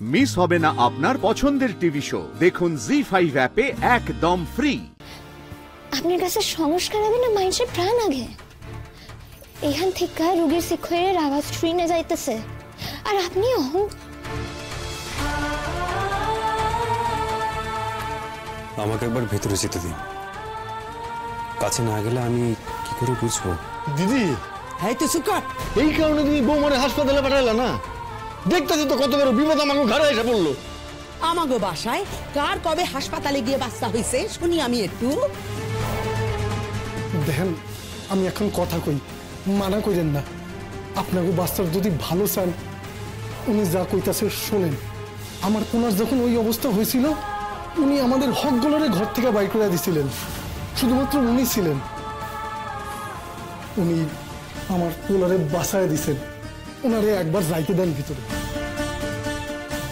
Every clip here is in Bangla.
মিস হবে না আপনার পছন্দের টিভি শো। দেখুন জি5 অ্যাপে একদম ফ্রি। আপনার কাছে সংস্কার হবে না মানুষের প্রাণ আগে। এখান থেকে রোগীর শিক্ষকের আওয়াজ শুনে যাইতেছে আর আপনি আমাকে একবার ভেতরে যেতে দিন। কাছে না গেলে আমি কি করে বুঝবো? দিদি হ্যাঁ তো সুকার, এই কারণে তুমি বৌমারে হাসপাতালে পাঠাইলা না? দেখতেছো তো কত বড় বিপদ আমাকে ঘরে এসে পড়লো। আমাগো বাসায় কার কবে হাসপাতালে গিয়ে বাচ্চা হয়েছে শুনি আমি একটু। দেখেন আমি এখন কথা কই, মানা করেন না। আপনাকে বাচ্চার যদি ভালো চান উনি যা কইতাছে শোনেন। আমার কোনার যখন ওই অবস্থা হয়েছিল উনি আমাদের হকগুলোরে ঘর থেকে বাইর করে দিছিলেন, শুধুমাত্র উনি ছিলেন। উনি আমার কোলারে বাঁচায় দিছেন। ওনারে একবার যাইতে দেন ভিতরে।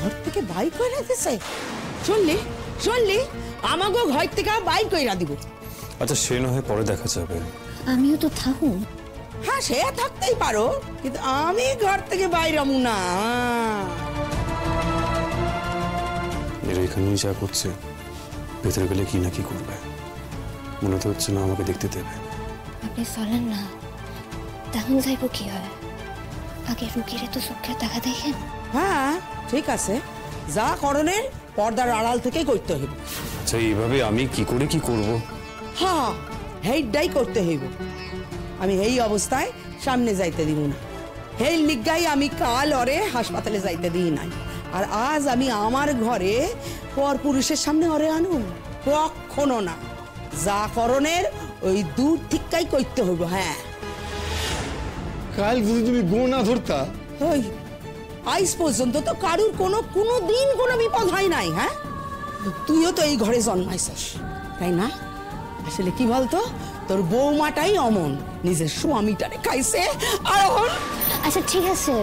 ঘর থেকে বাই কইরা দিছে? শুনলি শুনলি, আমাগো ঘর থেকে বাই কইরা দিব। আচ্ছা সে না হয় পরে দেখা যাবে। আমিও তো থাকুন। হ্যাঁ সে থাকতেই পারো, কিন্তু আমি ঘর থেকে বাইরে আমু না। এরা এখানেই যা করছে ভেতরে গেলে কি না কি করবে মনে তো হচ্ছে না আমাকে দেখতে দেবে। আপনি চলেন না, তখন যাইব কি হয়? আগে রুগীরে তো চোখে দেখা দেখেন। হ্যাঁ ঠিক আছে, যা করণের পর্দার আড়াল থেকে করতে হইব। আচ্ছা এইভাবে আমি কি করে কি করব? হ্যাঁ হেইডাই করতে হইব। আমি এই অবস্থায় সামনে যাইতে দিব না। হেই লিগাই আমি কাল ওরে হাসপাতালে যাইতে দিই নাই, আর আজ আমি আমার ঘরে পর পুরুষের সামনে ওরে আনুন কখনো না। যা করণের ওই দূর ঠিকই করতে হইব। হ্যাঁ কাল যদি তুমি গো না ধরতা, ওই আজ পর্যন্ত তো কারুর কোনো দিন কোনো বিপদ হয় নাই। হ্যাঁ তুইও তো এই ঘরে জন্মাইছিস তাই না? আসলে কি বলতো, তোর বৌমাটাই অমন নিজের স্বামীটারে খাইছে। আর আচ্ছা ঠিক আছে,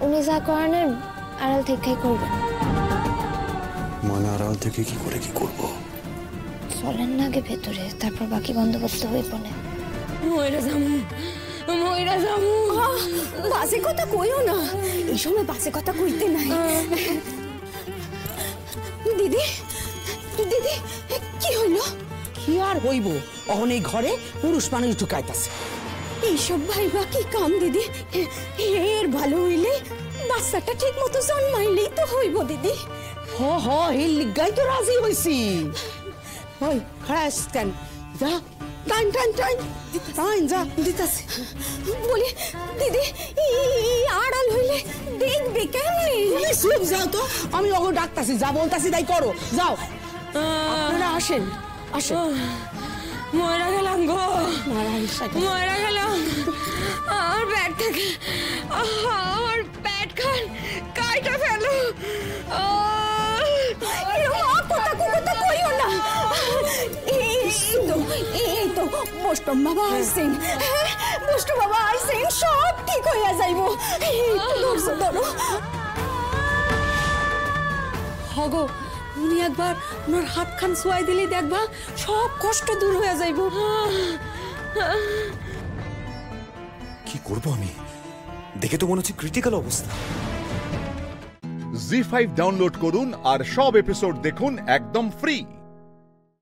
উনি যা করেন আড়াল থেকেই করবেন। মানে আড়াল থেকে কি করে কি করব? চলেন না আগে ভেতরে, তারপর বাকি বন্দোবস্ত হয়ে পড়ে। বাজে কথা কইও না, এই সময় বাজে কথা কইতে নাই। দিদি দিদি কি হইল? কি আর হইব, অহন এই ঘরে পুরুষ মানুষ ঢুকাইতাছে। এইসব ভাইবা কি কাম দিদি? এর ভালো হইলে বাচ্চাটা ঠিক মতো জন্মাইলেই তো হইব দিদি। হ এই লিগাই তো রাজি হইছি। ওই খাড়া কেন, যা টাইম টাইম টাইম টাইম যা দিতাছি। বলি দিদি আড়াল হইলে দেখবে কেমনি? চুপ যাও তো, আমি ওগো ডাকতাছি, যা বলতাছি তাই করো, যাও। আপনারা আসেন আসেন। মরা গেলাম গো, মরা গেলাম। আমার পেট থেকে আমার পেট খান কাইটা ফেলো। এই তো বৈষ্ণব বাবা আইসেন, বৈষ্ণব বাবা আইসেন, সব ঠিক হইয়া যাইব। ধরছো ধরো। হগো উনি একবার ওনার হাত খান ছোঁয়াই দিলেই দেখবা সব কষ্ট দূর হয়ে যাইব। কি করব আমি? দেখে তো মনে হচ্ছে ক্রিটিক্যাল অবস্থা। জি5 ডাউনলোড করুন আর সব এপিসোড দেখুন একদম ফ্রি।